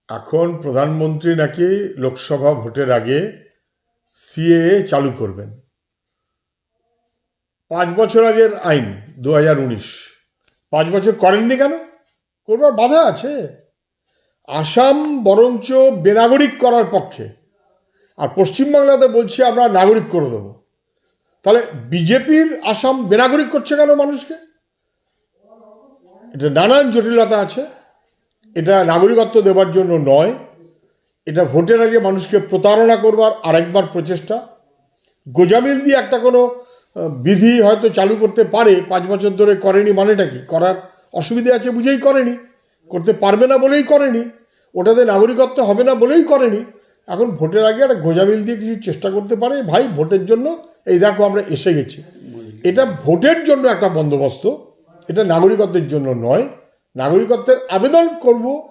এখন প্রধানমন্ত্রী নাকি লোকসভা ভোটের আগে সিএএ চালু করবেন। 5 বছর আগের আইন, 2019, 5 বছর করেননি কেন? করবার বাধা আছে? আসাম বরঞ্চ বেনাগরিক করার পক্ষে, আর পশ্চিমবাংলাতে বলছি আমরা নাগরিক করে দেবো। তাহলে বিজেপির আসাম বেনাগরিক করছে কেন মানুষকে? এটা নানান জটিলতা আছে। এটা নাগরিকত্ব দেওয়ার জন্য নয়, এটা ভোটের আগে মানুষকে প্রতারণা করবার আরেকবার প্রচেষ্টা। গোজামিল দিয়ে একটা কোনো বিধি হয়তো চালু করতে পারে, 5 বছর ধরে করেনি মানেটা কি? করার অসুবিধে আছে বুঝেই করেনি, করতে পারবে না বলেই করেনি, ওটাতে নাগরিকত্ব হবে না বলেই করেনি। এখন ভোটের আগে একটা গোজামিল দিয়ে কিছু চেষ্টা করতে পারে। ভাই, ভোটের জন্য এই দেখো আমরা এসে গেছি। এটা ভোটের জন্য একটা বন্দোবস্ত, এটা নাগরিকত্বের জন্য নয়। নাগরিকত্বের আবেদন করব